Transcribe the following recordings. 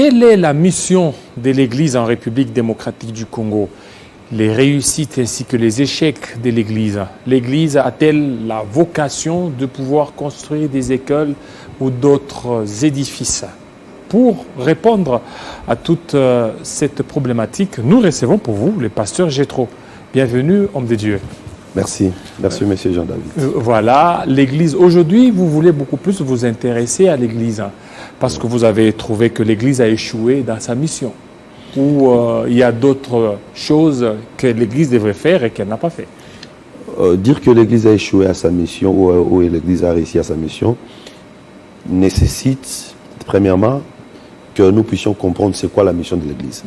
quelle est la mission de l'Église en République démocratique du Congo? Les réussites ainsi que les échecs de l'Église. L'Église a-t-elle la vocation de pouvoir construire des écoles ou d'autres édifices? Pour répondre à toute cette problématique, nous recevons pour vous le pasteur Jétro. Bienvenue, homme de Dieu. Merci. Merci, monsieur Jean-David. Voilà, l'Église. Aujourd'hui, vous voulez beaucoup plus vous intéresser à l'Église parce que vous avez trouvé que l'Église a échoué dans sa mission. Ou il y a d'autres choses que l'Église devrait faire et qu'elle n'a pas fait. Dire que l'Église a échoué à sa mission ou l'Église a réussi à sa mission nécessite, premièrement, que nous puissions comprendre c'est quoi la mission de l'Église.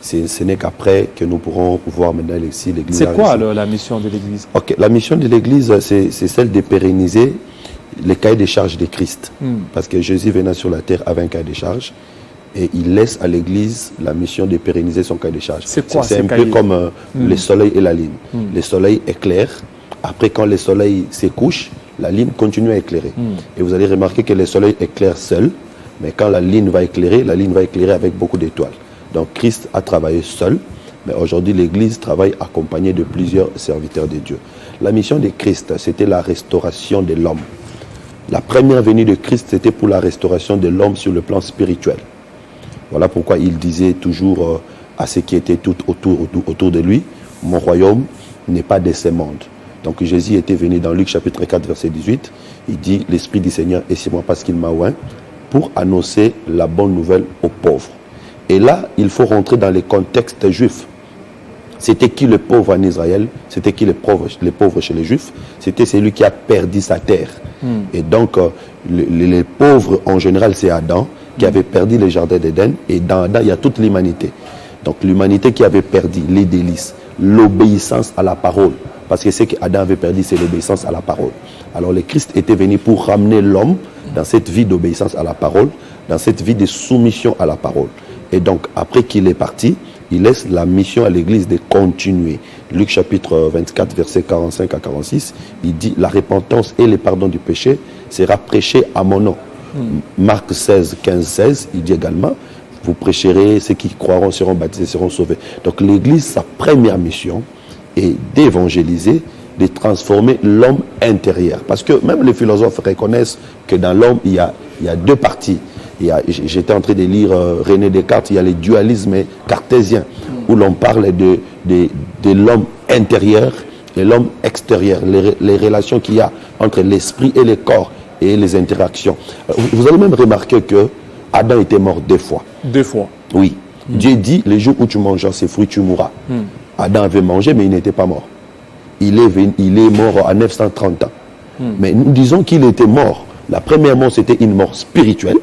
Ce n'est qu'après que nous pourrons voir maintenant si l'Église. C'est quoi la mission de l'Église? La mission de l'Église, c'est celle de pérenniser les cahiers des charges de Christ. Parce que Jésus venant sur la terre avait un cahier des charges et il laisse à l'Église la mission de pérenniser son cahier des charges. C'est quoi? C'est un peu comme le soleil et la lune. Le soleil éclaire. Après, quand le soleil se couche, la lune continue à éclairer. Et vous allez remarquer que le soleil éclaire seul. Mais quand la ligne va éclairer avec beaucoup d'étoiles. Donc Christ a travaillé seul, mais aujourd'hui l'Église travaille accompagnée de plusieurs serviteurs de Dieu. La mission de Christ, c'était la restauration de l'homme. La première venue de Christ, c'était pour la restauration de l'homme sur le plan spirituel. Voilà pourquoi il disait toujours à ceux qui étaient tout autour de lui, « Mon royaume n'est pas de ce monde ». Donc Jésus était venu dans Luc chapitre 4, verset 18. Il dit, « L'Esprit du Seigneur est sur moi parce qu'il m'a oint » pour annoncer la bonne nouvelle aux pauvres. Et là, il faut rentrer dans les contextes juifs. C'était qui le pauvre en Israël? C'était qui les pauvres chez les Juifs? C'était celui qui a perdu sa terre. Et donc, les pauvres, en général, c'est Adam, qui avait perdu le jardin d'Éden. Et dans Adam, il y a toute l'humanité. Donc, l'humanité qui avait perdu les délices, l'obéissance à la parole. Parce que ce qu'Adam avait perdu, c'est l'obéissance à la parole. Alors, le Christ était venu pour ramener l'homme dans cette vie d'obéissance à la parole, dans cette vie de soumission à la parole. Et donc, après qu'il est parti, il laisse la mission à l'Église de continuer. Luc chapitre 24, versets 45 à 46, il dit « La repentance et le pardon du péché sera prêché à mon nom ». Marc 16, 15, 16, il dit également « Vous prêcherez, ceux qui croiront seront baptisés, seront sauvés ». Donc l'Église, sa première mission est d'évangéliser, de transformer l'homme intérieur. Parce que même les philosophes reconnaissent que dans l'homme, il y a deux parties. J'étais en train de lire René Descartes, il y a le dualisme cartésien, où l'on parle de l'homme intérieur et l'homme extérieur, les relations qu'il y a entre l'esprit et le corps et les interactions. Vous allez même remarquer que Adam était mort 2 fois. 2 fois? Oui. Dieu dit, le jour où tu mangeras ces fruits, tu mourras. Adam avait mangé, mais il n'était pas mort. Il est mort à 930 ans. Mais nous disons qu'il était mort. La première mort, c'était une mort spirituelle.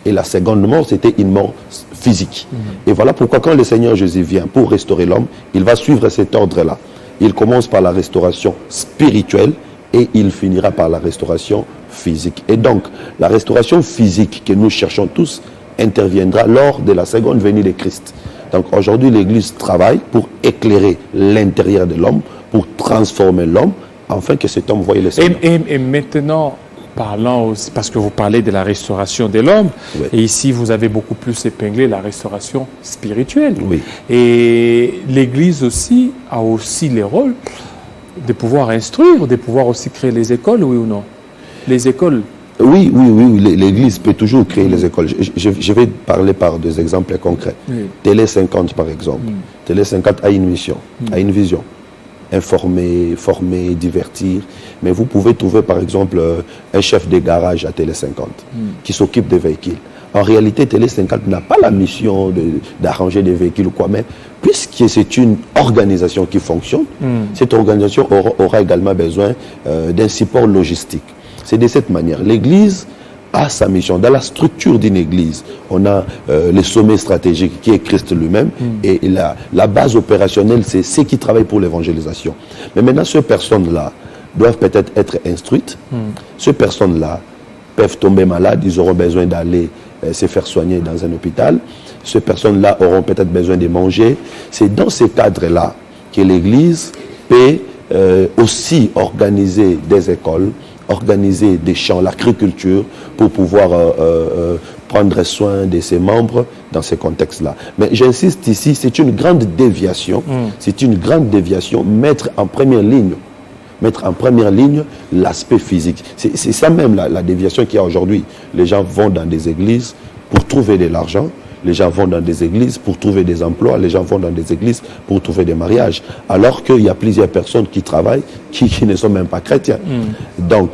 Et la seconde mort, c'était une mort physique. Et voilà pourquoi quand le Seigneur Jésus vient pour restaurer l'homme, il va suivre cet ordre-là. Il commence par la restauration spirituelle et il finira par la restauration physique. Et donc, la restauration physique que nous cherchons tous interviendra lors de la seconde venue de Christ. Donc aujourd'hui, l'Église travaille pour éclairer l'intérieur de l'homme, pour transformer l'homme, afin que cet homme voie le Seigneur. Et maintenant, parlant aussi, parce que vous parlez de la restauration de l'homme, oui. Et ici vous avez beaucoup plus épinglé la restauration spirituelle. Oui. Et l'Église aussi a aussi le rôle de pouvoir instruire, de pouvoir aussi créer les écoles, oui ou non? Les écoles. Oui, l'Église peut toujours créer les écoles. Je vais parler par des exemples concrets. Oui. Télé 50 par exemple. Télé 50 a une mission, a une vision. Informer, former, divertir. Mais vous pouvez trouver par exemple un chef de garage à Télé 50 qui s'occupe des véhicules. En réalité, Télé 50 n'a pas la mission d'arranger des véhicules ou quoi, mais puisque c'est une organisation qui fonctionne, cette organisation aura également besoin d'un support logistique. C'est de cette manière. L'Église a sa mission. Dans la structure d'une Église, on a le sommet stratégique qui est Christ lui-même et la base opérationnelle, c'est ceux qui travaillent pour l'évangélisation. Mais maintenant, ces personnes-là doivent peut-être être instruites. Ces personnes-là peuvent tomber malades, ils auront besoin d'aller se faire soigner dans un hôpital. Ces personnes-là auront peut-être besoin de manger. C'est dans ce cadre-là que l'Église peut aussi organiser des écoles, organiser des champs, l'agriculture, pour pouvoir prendre soin de ses membres dans ces contextes-là. Mais j'insiste ici, c'est une grande déviation. C'est une grande déviation, mettre en première ligne l'aspect physique. C'est ça même la déviation qu'il y a aujourd'hui. Les gens vont dans des églises pour trouver de l'argent. Les gens vont dans des églises pour trouver des emplois. Les gens vont dans des églises pour trouver des mariages. Alors qu'il y a plusieurs personnes qui travaillent qui ne sont même pas chrétiens. Donc,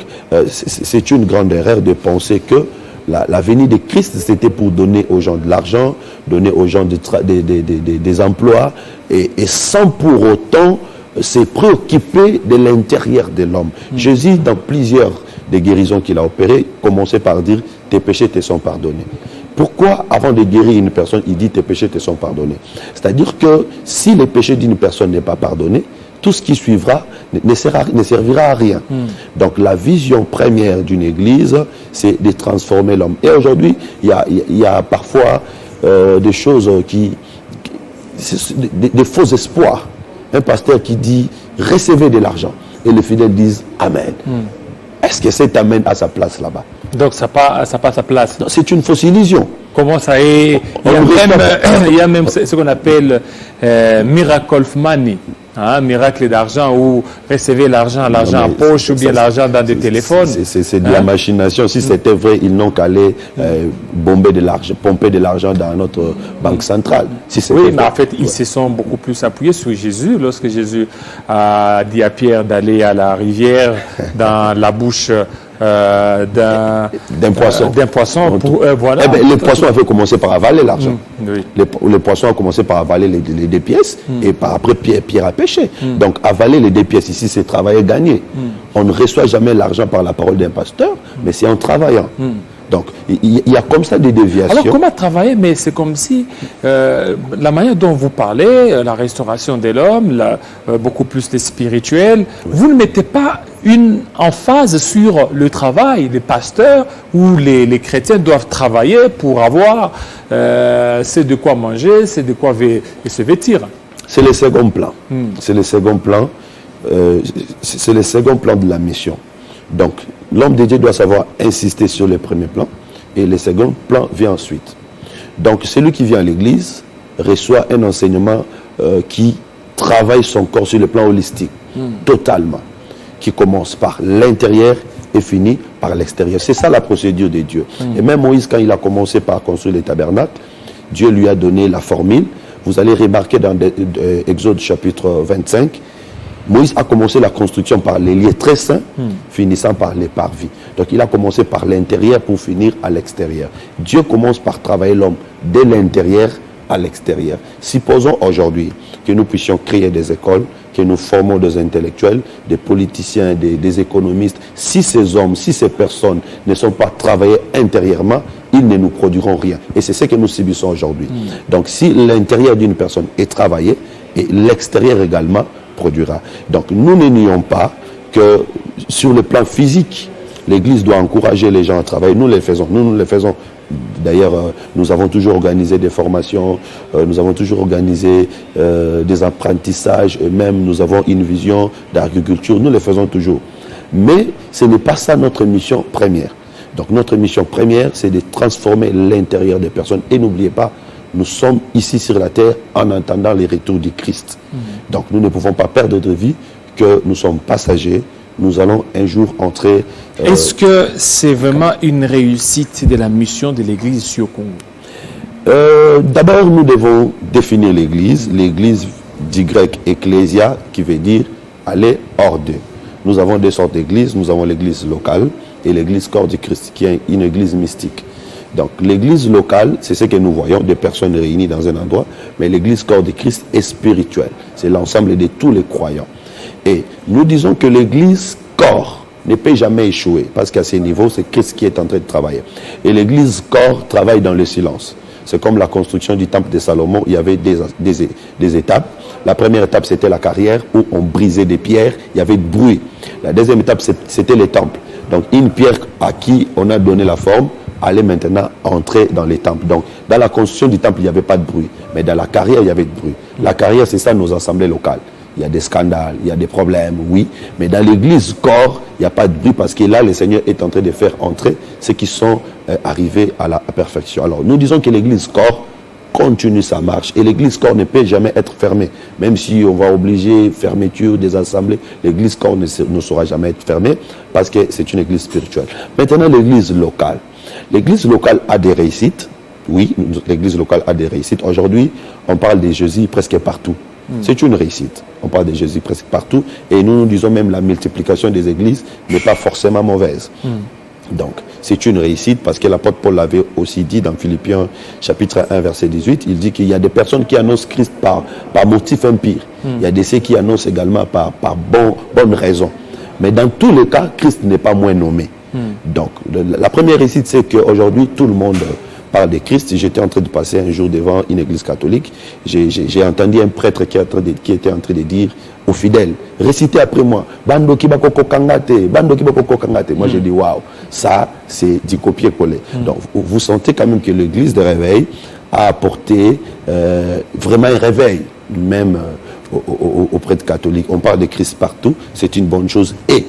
c'est une grande erreur de penser que la venue de Christ, c'était pour donner aux gens de l'argent, donner aux gens des emplois, et sans pour autant se préoccuper de l'intérieur de l'homme. Jésus, dans plusieurs des guérisons qu'il a opérées, commençait par dire « tes péchés te sont pardonnés ». Pourquoi, avant de guérir une personne, il dit « tes péchés te sont pardonnés ». C'est-à-dire que si le péché d'une personne n'est pas pardonné, tout ce qui suivra ne servira à rien. Donc la vision première d'une église, c'est de transformer l'homme. Et aujourd'hui, il y a parfois des choses des faux espoirs. Un pasteur qui dit « recevez de l'argent ». Et les fidèles disent « Amen ». Est-ce que cet Amen a sa place là-bas? Donc ça n'a pas sa place. C'est une fausse illusion. Comment ça est? Il y a même ce qu'on appelle miracle money. Miracle d'argent, ou recevez l'argent en poche, ou bien l'argent dans des téléphones. C'est de la machination. Si c'était vrai, ils n'ont qu'à aller pomper de l'argent dans notre banque centrale. Oui, mais en fait, ils se sont beaucoup plus appuyés sur Jésus. Lorsque Jésus a dit à Pierre d'aller à la rivière, dans la bouche d'un poisson. Voilà. Eh bien, les poissons avaient commencé par avaler l'argent. Les poissons ont commencé par avaler les deux pièces, et après Pierre a péché. Donc avaler les deux pièces ici, c'est travailler, gagner. On ne reçoit jamais l'argent par la parole d'un pasteur, mais c'est en travaillant. Donc, il y a comme ça des déviations. Alors, comment travailler? Mais c'est comme si la manière dont vous parlez, la restauration de l'homme, beaucoup plus de spirituel, vous ne mettez pas une emphase sur le travail. Les pasteurs ou les chrétiens doivent travailler pour avoir c'est de quoi manger, c'est de quoi se vêtir. C'est le second plan. C'est le second plan. C'est le second plan de la mission. Donc, l'homme de Dieu doit savoir insister sur le premier plan, et le second plan vient ensuite. Donc, celui qui vient à l'église reçoit un enseignement qui travaille son corps sur le plan holistique, totalement, qui commence par l'intérieur et finit par l'extérieur. C'est ça la procédure de Dieu. Et même Moïse, quand il a commencé par construire le tabernacle, Dieu lui a donné la formule. Vous allez remarquer dans Exode chapitre 25, Moïse a commencé la construction par les lieux très saints, finissant par les parvis. Donc il a commencé par l'intérieur pour finir à l'extérieur. Dieu commence par travailler l'homme de l'intérieur à l'extérieur. Supposons aujourd'hui que nous puissions créer des écoles, que nous formons des intellectuels, des politiciens, des économistes. Si ces hommes, si ces personnes ne sont pas travaillés intérieurement, ils ne nous produiront rien. Et c'est ce que nous subissons aujourd'hui. Donc si l'intérieur d'une personne est travaillé, et l'extérieur également produira. Donc nous ne nions pas que sur le plan physique, l'Église doit encourager les gens à travailler. Nous le faisons. Nous le faisons. D'ailleurs, nous avons toujours organisé des formations, nous avons toujours organisé des apprentissages, et même nous avons une vision d'agriculture. Nous le faisons toujours. Mais ce n'est pas ça notre mission première. Donc notre mission première, c'est de transformer l'intérieur des personnes. Et n'oubliez pas, nous sommes ici sur la terre en attendant le retour du Christ. Donc nous ne pouvons pas perdre de vue que nous sommes passagers. Nous allons un jour entrer... Est-ce que c'est vraiment une réussite de la mission de l'Église ici au Congo? D'abord, nous devons définir l'Église. L'Église du grec « ecclésia » qui veut dire « aller hors d'eux ». Nous avons deux sortes d'églises. Nous avons l'Église locale et l'Église corps du Christ, qui est une Église mystique. Donc l'Église locale, c'est ce que nous voyons, des personnes réunies dans un endroit, mais l'Église corps du Christ est spirituelle. C'est l'ensemble de tous les croyants. Et nous disons que l'Église corps ne peut jamais échouer, parce qu'à ce niveau, c'est Christ qui est en train de travailler. Et l'Église corps travaille dans le silence. C'est comme la construction du temple de Salomon, il y avait des étapes. La première étape, c'était la carrière, où on brisait des pierres, il y avait du bruit. La deuxième étape, c'était les temples. Donc une pierre à qui on a donné la forme, allait maintenant entrer dans les temples. Donc, dans la construction du temple, il n'y avait pas de bruit. Mais dans la carrière, il y avait de bruit. La carrière, c'est ça nos assemblées locales. il y a des scandales, il y a des problèmes, oui. Mais dans l'église corps, il n'y a pas de bruit parce que là, le Seigneur est en train de faire entrer ceux qui sont arrivés à la perfection. Alors, nous disons que l'église corps continue sa marche. Et l'église corps ne peut jamais être fermée. Même si on va obliger fermeture des assemblées, l'église corps ne saura jamais être fermée parce que c'est une église spirituelle. Maintenant, l'église locale. L'église locale a des réussites. Oui, l'église locale a des réussites. Aujourd'hui, on parle de Jésus presque partout. C'est une réussite. On parle de Jésus presque partout. Et nous disons même la multiplication des églises n'est pas forcément mauvaise. Donc, c'est une réussite parce que l'apôtre Paul l'avait aussi dit dans Philippiens chapitre 1, verset 18. Il dit qu'il y a des personnes qui annoncent Christ par motif impire. Il y a des ceux qui annoncent également par bonne raison. Mais dans tous les cas, Christ n'est pas moins nommé. Donc, la première réussite, c'est qu'aujourd'hui, tout le monde parle de Christ. J'étais en train de passer un jour devant une église catholique. J'ai entendu un prêtre qui était en train de dire aux fidèles, récitez après moi. Bando kibako kangate, bando kibako kangate. Moi, j'ai dit, waouh, ça, c'est du copier-coller. Donc, vous sentez quand même que l'église de réveil a apporté vraiment un réveil, même aux prêtres catholiques. On parle de Christ partout, c'est une bonne chose. Et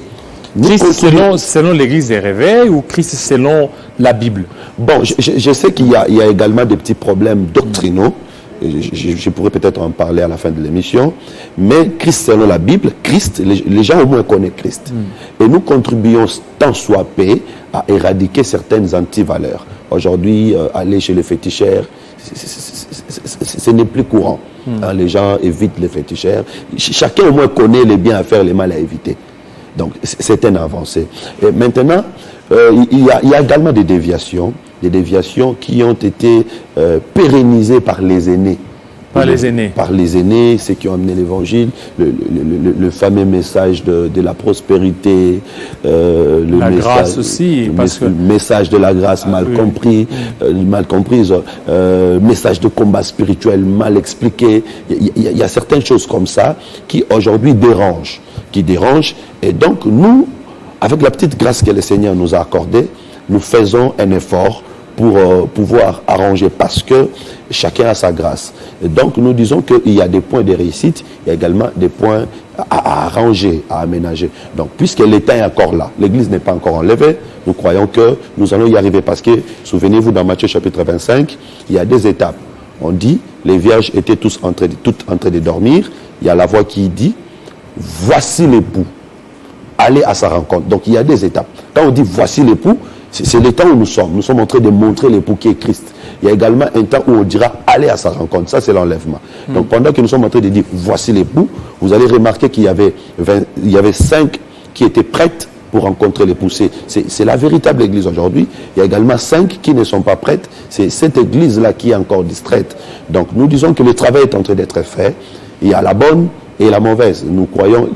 Christ selon l'église des réveils ou Christ selon la Bible? Bon, je sais qu'il y a également des petits problèmes doctrinaux. Je pourrais peut-être en parler à la fin de l'émission. Mais Christ selon la Bible, Christ, les gens au moins connaissent Christ. Et nous contribuons tant soit peu à éradiquer certaines antivaleurs. Aujourd'hui, aller chez les féticheurs, ce n'est plus courant. Les gens évitent les féticheurs. Chacun au moins connaît les biens à faire, les mal à éviter. Donc, c'est une avancée. Et maintenant, il y a également des déviations qui ont été pérennisées par les aînés. Par les aînés. Par les aînés, ceux qui ont amené l'évangile, le fameux message de la prospérité, la grâce aussi, le message de la grâce mal comprise, message de combat spirituel mal expliqué. Il y a certaines choses comme ça qui aujourd'hui dérangent. Et donc nous, avec la petite grâce que le Seigneur nous a accordée, nous faisons un effort pour pouvoir arranger parce que chacun a sa grâce. Et donc nous disons qu'il y a des points de réussite, il y a également des points à arranger, à aménager. Donc puisque l'État est encore là, l'Église n'est pas encore enlevée, nous croyons que nous allons y arriver parce que, souvenez-vous dans Matthieu chapitre 25, il y a des étapes. On dit, les vierges étaient toutes en train de dormir, il y a la voix qui dit, voici l'époux, allez à sa rencontre. Donc il y a des étapes. Quand on dit voici l'époux, c'est le temps où nous sommes. Nous sommes en train de montrer l'époux qui est Christ. Il y a également un temps où on dira allez à sa rencontre. Ça, c'est l'enlèvement. Donc pendant que nous sommes en train de dire voici l'époux, vous allez remarquer qu'il y avait 5 qui étaient prêtes pour rencontrer l'époux. C'est la véritable église aujourd'hui. Il y a également 5 qui ne sont pas prêtes. C'est cette église-là qui est encore distraite. Donc nous disons que le travail est en train d'être fait. Il y a la bonne et la mauvaise. Nous croyons,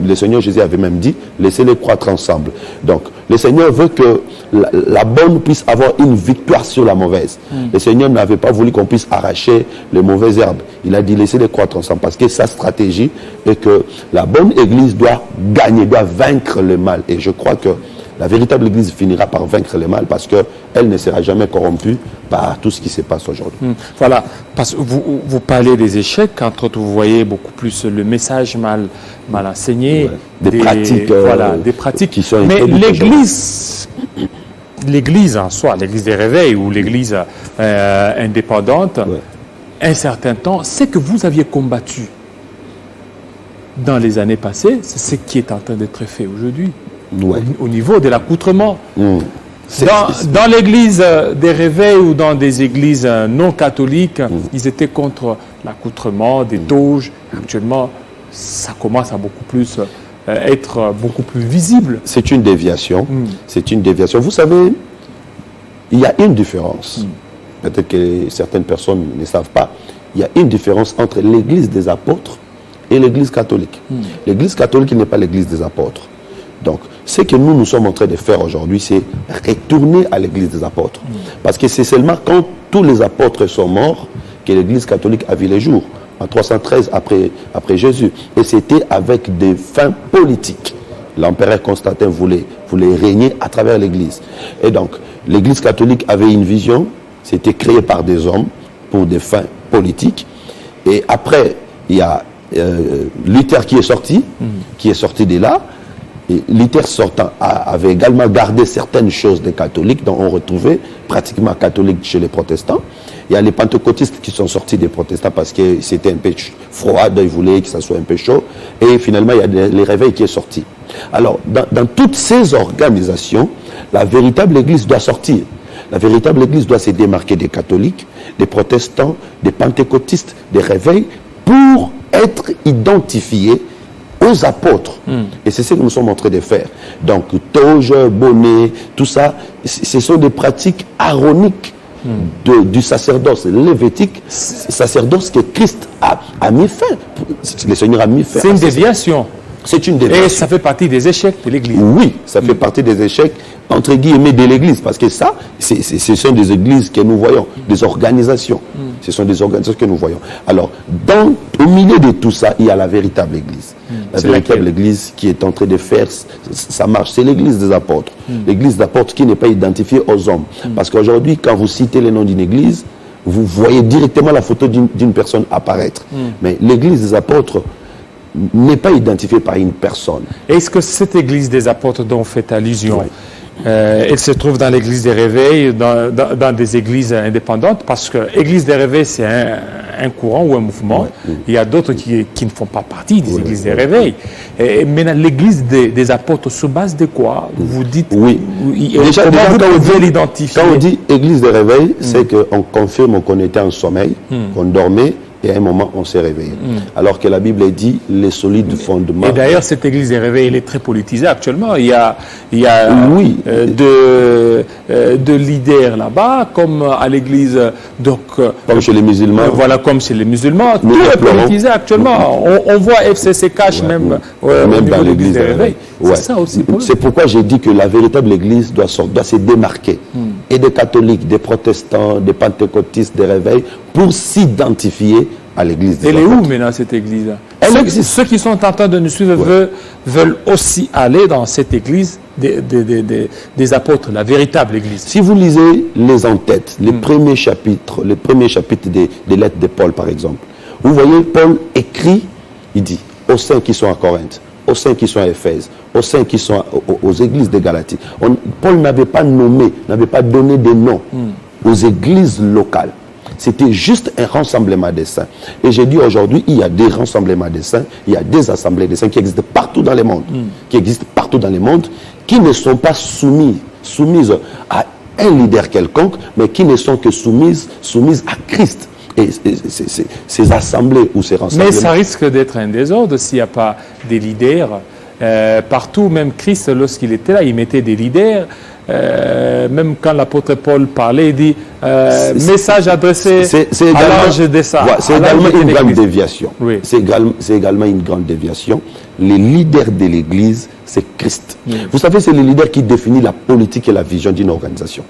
le Seigneur Jésus avait même dit, laissez-les croître ensemble. Donc, le Seigneur veut que la bonne puisse avoir une victoire sur la mauvaise. Le Seigneur n'avait pas voulu qu'on puisse arracher les mauvaises herbes. Il a dit, laissez-les croître ensemble, parce que sa stratégie est que la bonne église doit gagner, doit vaincre le mal. Et je crois que la véritable église finira par vaincre le mal parce qu'elle ne sera jamais corrompue par tout ce qui se passe aujourd'hui. Voilà, parce que vous parlez des échecs, entre autres, vous voyez beaucoup plus le message mal enseigné, des pratiques qui sont. Mais l'église en soi, l'église des réveils ou l'église indépendante, un certain temps, ce que vous aviez combattu dans les années passées, c'est ce qui est en train d'être fait aujourd'hui. Au niveau de l'accoutrement. Dans l'église des réveils ou dans des églises non catholiques, ils étaient contre l'accoutrement, des toges. Actuellement, ça commence à être beaucoup plus visible. C'est une déviation. C'est une déviation. Vous savez, il y a une différence. Peut-être que certaines personnes ne savent pas. Il y a une différence entre l'église des apôtres et l'église catholique. L'église catholique n'est pas l'église des apôtres. Donc, ce que nous sommes en train de faire aujourd'hui, c'est retourner à l'église des apôtres. Parce que c'est seulement quand tous les apôtres sont morts que l'église catholique a vu le jour, en 313 après Jésus. Et c'était avec des fins politiques. L'empereur Constantin voulait régner à travers l'église. Et donc, l'église catholique avait une vision, c'était créé par des hommes pour des fins politiques. Et après, il y a Luther qui est sorti de là. Et Luther sortant avait également gardé certaines choses des catholiques, dont on retrouvait pratiquement catholiques chez les protestants. Il y a les pentecôtistes qui sont sortis des protestants parce que c'était un peu froid, ils voulaient que ça soit un peu chaud. Et finalement, il y a les réveils qui est sorti. Alors, dans toutes ces organisations, la véritable Église doit sortir. La véritable Église doit se démarquer des catholiques, des protestants, des pentecôtistes, des réveils, pour être identifiée aux apôtres. Et c'est ce que nous sommes en train de faire. Donc, toge, bonnet, tout ça, ce sont des pratiques aroniques du sacerdoce lévitique, sacerdoce que Christ a mis fin. Le Seigneur a mis fin. C'est une déviation. C'est une déviation. Et ça fait partie des échecs de l'Église. Oui, ça fait partie des échecs, entre guillemets, de l'Église. Parce que ça, ce sont des églises que nous voyons, des organisations. Ce sont des organisations que nous voyons. Alors, au milieu de tout ça, il y a la véritable Église. La véritable Église qui est en train de faire sa marche. C'est l'Église des apôtres. L'Église des apôtres qui n'est pas identifiée aux hommes. Parce qu'aujourd'hui, quand vous citez le nom d'une Église, vous voyez directement la photo d'une personne apparaître. Mais l'Église des apôtres n'est pas identifiée par une personne. Est-ce que cette Église des apôtres dont vous faites allusion, elle se trouve dans l'Église des réveils, dans des églises indépendantes? Parce que l'Église des réveils, c'est un courant ou un mouvement. Il y a d'autres qui ne font pas partie des églises des réveils. Et maintenant, l'Église des apôtres se base de quoi? Vous dites... Oui. Déjà, vous pouvez l'identifier? Quand on dit Église des réveils, c'est qu'on confirme qu'on était en sommeil, qu'on dormait, et à un moment, on s'est réveillé. Alors que la Bible dit les solides fondements. Et d'ailleurs, cette église des réveils, elle est très politisée actuellement. Il y a de leaders là-bas, comme à l'église. Comme chez les musulmans. Voilà, comme chez les musulmans. Tout est politisé actuellement. On voit FCC Cash même dans l'église des réveils. C'est ça aussi. C'est pourquoi j'ai dit que la véritable église doit se démarquer. Et des catholiques, des protestants, des pentecôtistes, des réveils, pour s'identifier à l'église des apôtres. Elle est où maintenant cette église? Ceux qui sont en train de nous suivre veulent aussi aller dans cette église des apôtres, la véritable église. Si vous lisez les en-têtes, les premiers chapitres des lettres de Paul par exemple, vous voyez Paul écrit, il dit aux saints qui sont à Corinthe, aux saints qui sont à Éphèse, aux saints qui sont aux églises de Galatie. Paul n'avait pas nommé, n'avait pas donné des noms aux églises locales. C'était juste un rassemblement des saints. Et j'ai dit aujourd'hui, il y a des rassemblements des saints, il y a des assemblées des saints qui existent partout dans le monde, qui ne sont pas soumises à un leader quelconque, mais qui ne sont que soumises à Christ. Et ces assemblées ou ces rassemblements... Mais ça risque d'être un désordre s'il n'y a pas des leaders. Partout, même Christ, lorsqu'il était là, il mettait des leaders. Même quand l'apôtre Paul parlait, il dit message adressé à l'ange des saints. C'est également une grande déviation. Oui. C'est également une grande déviation. Les leaders de l'Église, c'est Christ. Vous savez, c'est le leader qui définit la politique et la vision d'une organisation.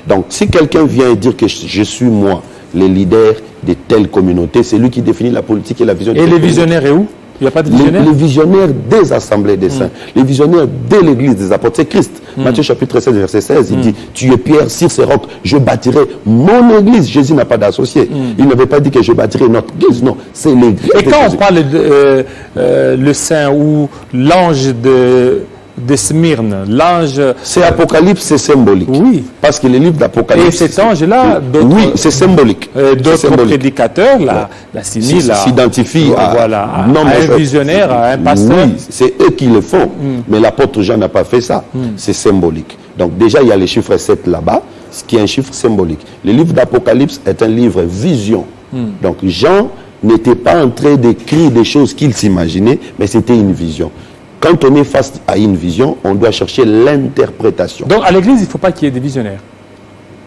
Donc, si quelqu'un vient et dire que je suis moi, le leader de telle communauté, c'est lui qui définit la politique et la vision. Et les visionnaires est où? Il n'y a pas de visionnaires? Les visionnaires des assemblées des saints, les visionnaires de l'église des apôtres, c'est Christ. Matthieu chapitre 16, verset 16, il dit, tu es Pierre, sur ce roc, je bâtirai mon église. Jésus n'a pas d'associé. Il n'avait pas dit que je bâtirai notre église, non, c'est l'église. Et quand on parle de le saint ou l'ange de Smyrne, l'ange... C'est Apocalypse, c'est symbolique. Oui. Parce que le livre d'Apocalypse... Et cet ange-là... Oui, c'est symbolique. D'autres prédicateurs s'identifient à un visionnaire, à un pasteur. Oui, c'est eux qui le font. Mais l'apôtre Jean n'a pas fait ça. C'est symbolique. Donc déjà, il y a le chiffre 7 là-bas, ce qui est un chiffre symbolique. Le livre d'Apocalypse est un livre vision. Donc Jean n'était pas en train d'écrire des choses qu'il s'imaginait, mais c'était une vision. Quand on est face à une vision, on doit chercher l'interprétation. Donc à l'église, il ne faut pas qu'il y ait des visionnaires.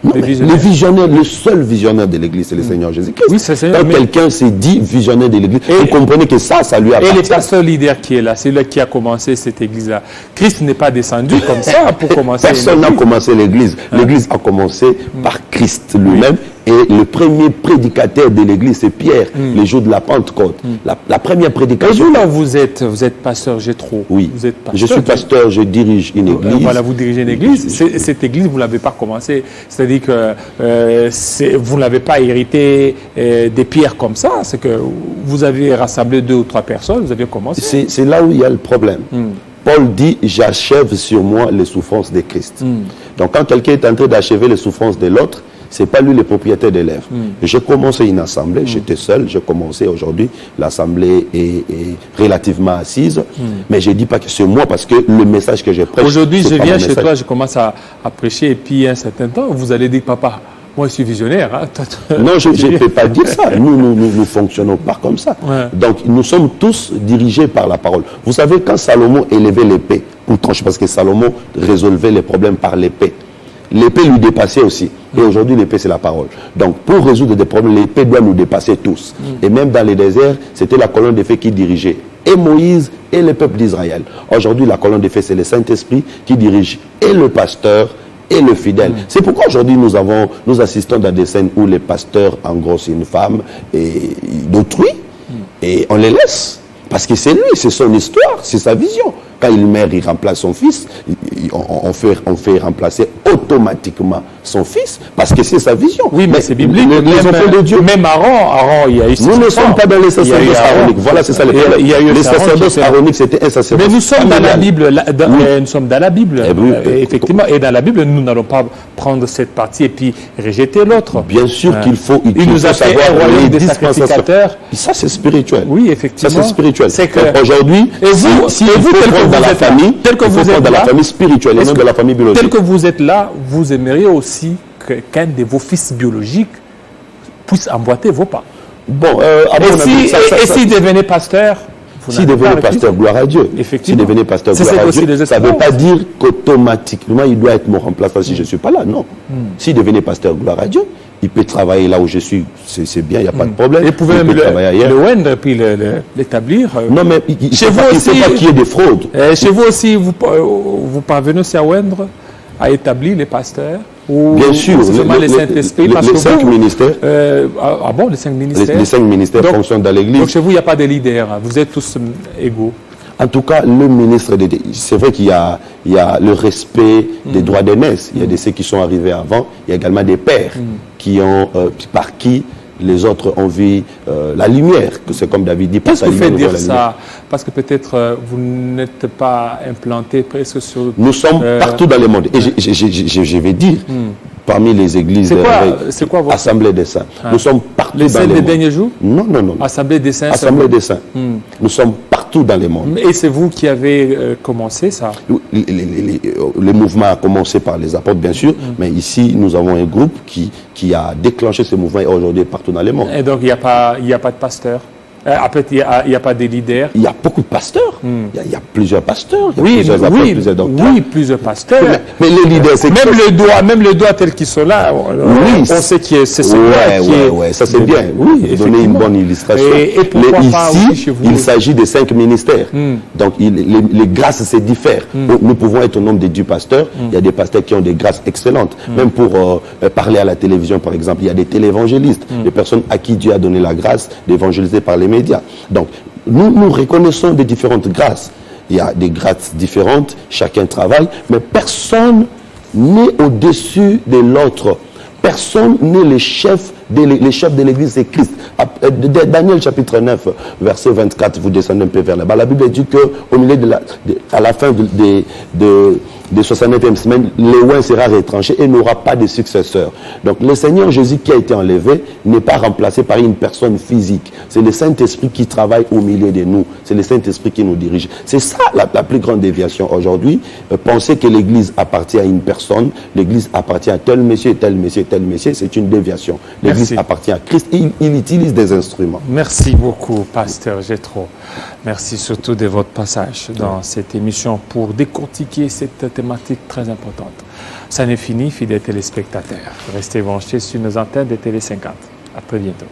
Non, le visionnaire, le seul visionnaire de l'église, c'est le Seigneur Jésus-Christ. Oui, c'est Seigneur. Quand quelqu'un s'est dit visionnaire de l'église, vous comprenez que ça lui appartient. Et le pasteur leader qui est là, c'est lui qui a commencé cette église-là. Christ n'est pas descendu comme ça pour commencer. Personne n'a commencé l'église. L'église a commencé par Christ lui-même Et le premier prédicateur de l'église, c'est Pierre, le jour de la Pentecôte. La première Et prédication. vous, là, vous êtes pasteur Jétro. Oui, Vous êtes pasteur, je suis pasteur, je dirige une église. Voilà, vous dirigez une église. Cette église, vous ne l'avez pas commencé. C'est-à-dire que vous n'avez pas hérité des pierres comme ça. C'est que vous avez rassemblé 2 ou 3 personnes, vous avez commencé. C'est là où il y a le problème. Paul dit, j'achève sur moi les souffrances de Christ. Donc quand quelqu'un est en train d'achever les souffrances de l'autre, c'est pas lui le propriétaire des lèvres. J'ai commencé une assemblée, j'étais seul, j'ai commencé aujourd'hui, l'assemblée est relativement assise, mais je dis pas que c'est moi parce que le message que je prêche... Aujourd'hui, c'est je pas viens mon chez message. toi, je commence à prêcher, et puis un certain temps, vous allez dire, papa, moi je suis visionnaire. Hein. Non, je ne peux pas dire ça. Nous fonctionnons pas comme ça. Ouais. Donc, nous sommes tous dirigés par la parole. Vous savez, quand Salomon élevait l'épée, pour trancher, parce que Salomon résolvait les problèmes par l'épée, l'épée lui dépassait aussi. Et aujourd'hui, l'épée, c'est la parole. Donc, pour résoudre des problèmes, l'épée doit nous dépasser tous. Et même dans les déserts, c'était la colonne de feu qui dirigeait et Moïse et le peuple d'Israël. Aujourd'hui, la colonne de feu, c'est le Saint-Esprit qui dirige et le pasteur et le fidèle. C'est pourquoi aujourd'hui, nous assistons dans des scènes où les pasteurs engrossent une femme et d'autrui et on les laisse. Parce que c'est lui, c'est son histoire, c'est sa vision. Quand il meurt, il remplace son fils. On fait remplacer automatiquement son fils parce que c'est sa vision. Oui, mais c'est biblique. Les enfants de Dieu. Même Aaron, il y a eu... Nous ne sommes pas dans les sacerdoces aroniques. Voilà, c'est ça le problème. Les sacerdoces aroniques, c'était un sacerdoce. Mais nous sommes dans la familial. Bible. Nous sommes dans la Bible. Eh oui, effectivement. Et dans la Bible, nous n'allons pas prendre cette partie et puis rejeter l'autre. Bien sûr qu'il faut, Il nous a fait un royaume des sacrificateurs. Ça, c'est spirituel. Oui, effectivement. Ça, c'est spirituel. C'est que... Aujourd'hui, Et vous, si il faut prendre dans la famille, il faut prendre dans la famille spirituelle et non de la famille biologique. Tel que vous êtes là, vous aimeriez aussi qu'un de vos fils biologiques puisse emboîter vos pas. Bon, et s'il devenait pasteur, s'il devenait pasteur, gloire à Dieu. Effectivement. S'il devenait pasteur, C'est gloire à aussi Dieu, des ça ne veut espérances. pas dire qu'automatiquement il doit être mon remplaçant si je ne suis pas là. Non. S'il devenait pasteur, gloire à Dieu, il peut travailler là où je suis. C'est bien, il n'y a pas de problème. Et vous pouvez il même peut travailler ailleurs. le wendre puis l'établir. Non, mais il ne Chez faut vous pas aussi- qu'il y ait des fraudes. Chez vous aussi, vous parvenez aussi à wendre, à établir les pasteurs ou Bien sûr, c'est seulement les Saint-Esprit parce les que 5 vous- ministères, ah bon, les 5 ministères. les 5 ministères Donc- fonctionnent dans Donc l'église. chez vous, il n'y a pas de leader. Vous êtes tous égaux. En tout cas, le ministre c'est vrai qu'il y a le respect des droits d'aînesse. Il y a de ceux qui sont arrivés avant. Il y a également des pères qui ont, par qui les autres ont vu la lumière. Que c'est comme David dit. par Qu'est-ce sa qui fait lumière, on dire voit la lumière. ça? Parce que peut-être vous n'êtes pas implanté presque sur... Nous sommes partout dans le monde. Et je vais dire, parmi les églises, C'est quoi votre... Assemblée des saints, nous sommes partout Les dans saints le des monde. derniers jours? Non, non, non. Assemblée des saints. Assemblée des saints. Nous sommes partout dans le monde. Et c'est vous qui avez commencé ça? Le mouvement a commencé par les apôtres, bien sûr, mais ici, nous avons un groupe qui a déclenché ce mouvement et aujourd'hui partout dans le monde. Et donc il n'y a pas de pasteur? Après, il n'y a pas de leaders? Il y a beaucoup de pasteurs. Il y a plusieurs pasteurs. Il y a Oui, plusieurs apôtres, oui, plusieurs docteurs. oui, plusieurs pasteurs. Mais les leaders, c'est Même le doigt tel qu'ils sont là, on sait qui est. C'est ouais, ça c'est bien. Oui, vous donnez une bonne illustration. Et pourquoi pas aussi chez vous? Il s'agit de 5 ministères. Donc les grâces se diffèrent. Nous pouvons être au nombre de 10 pasteurs. Il y a des pasteurs qui ont des grâces excellentes. Même pour parler à la télévision, par exemple, il y a des télévangélistes, des personnes à qui Dieu a donné la grâce d'évangéliser par les médias. Donc nous reconnaissons des différentes grâces. Il y a des grâces différentes, chacun travaille, mais personne n'est au-dessus de l'autre. Personne n'est le chef de l'église, c'est Christ. Daniel chapitre 9, verset 24, vous descendez un peu vers là-bas. La Bible dit qu'au milieu à la fin de 69e semaine, le oint sera retranché et n'aura pas de successeur. Donc le Seigneur Jésus qui a été enlevé n'est pas remplacé par une personne physique. C'est le Saint-Esprit qui travaille au milieu de nous. C'est le Saint-Esprit qui nous dirige. C'est ça la plus grande déviation aujourd'hui. Penser que l'église appartient à une personne, l'église appartient à tel monsieur, tel monsieur, tel monsieur, c'est une déviation. L'église appartient à Christ. Il utilise des instruments. Merci beaucoup, pasteur Jétro. Merci surtout de votre passage dans cette émission pour décortiquer cette thématique très importante. Ça n'est fini, fidèles téléspectateurs. Restez branchés sur nos antennes de Télé 50. À très bientôt.